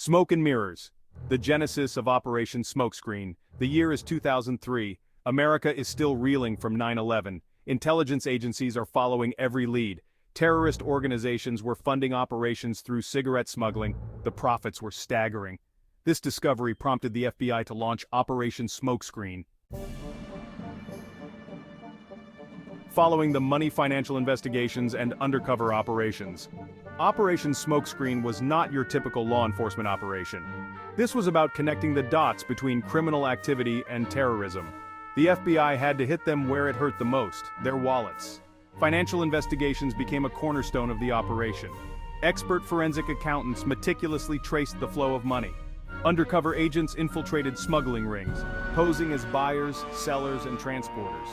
Smoke and mirrors. The genesis of Operation Smokescreen. The year is 2003. America is still reeling from 9/11. Intelligence agencies are following every lead. Terrorist organizations were funding operations through cigarette smuggling. The profits were staggering. This discovery prompted the FBI to launch Operation Smokescreen. Following the money financial investigations and undercover operations, Operation Smokescreen was not your typical law enforcement operation. This was about connecting the dots between criminal activity and terrorism. The FBI had to hit them where it hurt the most, their wallets. Financial investigations became a cornerstone of the operation. Expert forensic accountants meticulously traced the flow of money. Undercover agents infiltrated smuggling rings, posing as buyers, sellers, and transporters.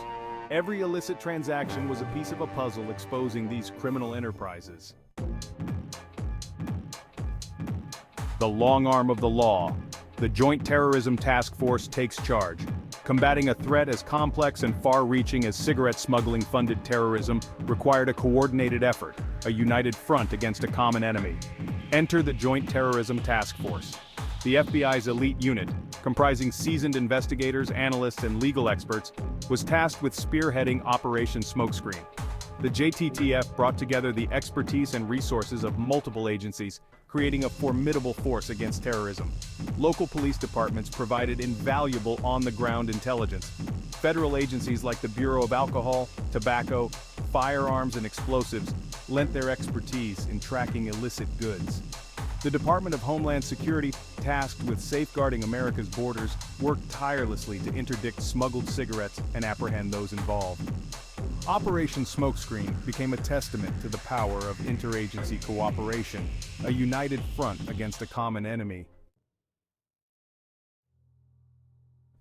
Every illicit transaction was a piece of a puzzle exposing these criminal enterprises. The long arm of the law. The Joint Terrorism Task Force takes charge. Combating a threat as complex and far-reaching as cigarette smuggling-funded terrorism required a coordinated effort, a united front against a common enemy. Enter the Joint Terrorism Task Force. The FBI's elite unit, comprising seasoned investigators, analysts, and legal experts, was tasked with spearheading Operation Smokescreen. The JTTF brought together the expertise and resources of multiple agencies, creating a formidable force against terrorism. Local police departments provided invaluable on-the-ground intelligence. Federal agencies like the Bureau of Alcohol, Tobacco, Firearms, and Explosives lent their expertise in tracking illicit goods. The Department of Homeland Security, tasked with safeguarding America's borders, worked tirelessly to interdict smuggled cigarettes and apprehend those involved. Operation Smokescreen became a testament to the power of interagency cooperation, a united front against a common enemy.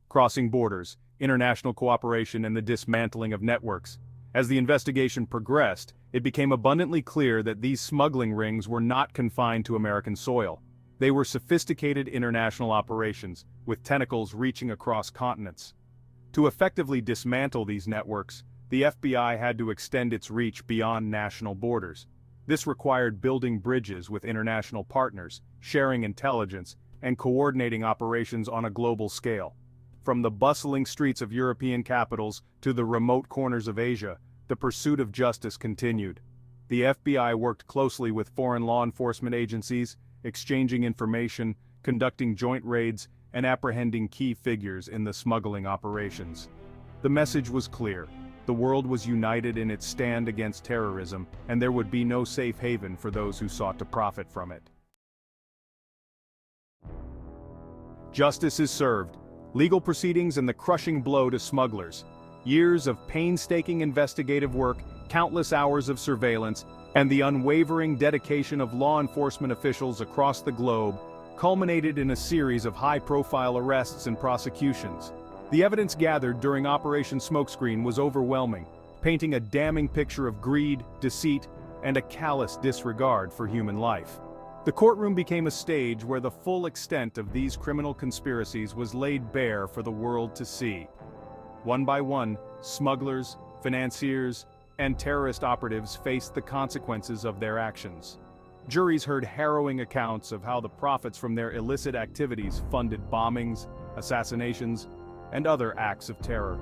Crossing borders, international cooperation, and the dismantling of networks. As the investigation progressed, it became abundantly clear that these smuggling rings were not confined to American soil. They were sophisticated international operations, with tentacles reaching across continents. To effectively dismantle these networks, the FBI had to extend its reach beyond national borders. This required building bridges with international partners, sharing intelligence, and coordinating operations on a global scale. From the bustling streets of European capitals to the remote corners of Asia, the pursuit of justice continued. The FBI worked closely with foreign law enforcement agencies, exchanging information, conducting joint raids, and apprehending key figures in the smuggling operations. The message was clear. The world was united in its stand against terrorism, and there would be no safe haven for those who sought to profit from it. Justice is served. Legal proceedings and the crushing blow to smugglers. Years of painstaking investigative work, countless hours of surveillance, and the unwavering dedication of law enforcement officials across the globe culminated in a series of high-profile arrests and prosecutions. The evidence gathered during Operation Smokescreen was overwhelming, painting a damning picture of greed, deceit, and a callous disregard for human life. The courtroom became a stage where the full extent of these criminal conspiracies was laid bare for the world to see. One by one, smugglers, financiers, and terrorist operatives faced the consequences of their actions. Juries heard harrowing accounts of how the profits from their illicit activities funded bombings, assassinations, and other acts of terror.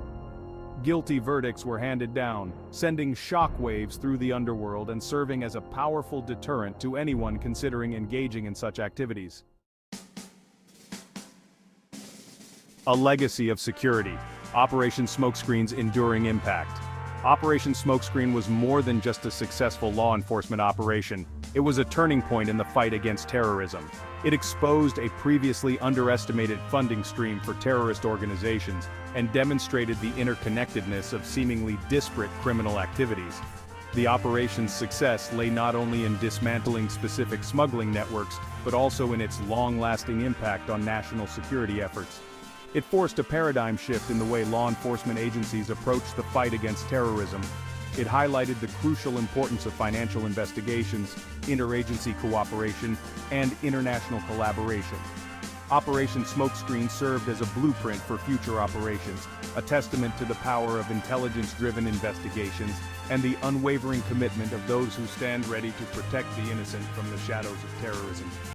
Guilty verdicts were handed down, sending shockwaves through the underworld and serving as a powerful deterrent to anyone considering engaging in such activities. A legacy of security. Operation Smokescreen's enduring impact. Operation Smokescreen was more than just a successful law enforcement operation. It was a turning point in the fight against terrorism. It exposed a previously underestimated funding stream for terrorist organizations and demonstrated the interconnectedness of seemingly disparate criminal activities. The operation's success lay not only in dismantling specific smuggling networks, but also in its long-lasting impact on national security efforts. It forced a paradigm shift in the way law enforcement agencies approach the fight against terrorism. It highlighted the crucial importance of financial investigations, interagency cooperation, and international collaboration. Operation Smokescreen served as a blueprint for future operations, a testament to the power of intelligence-driven investigations and the unwavering commitment of those who stand ready to protect the innocent from the shadows of terrorism.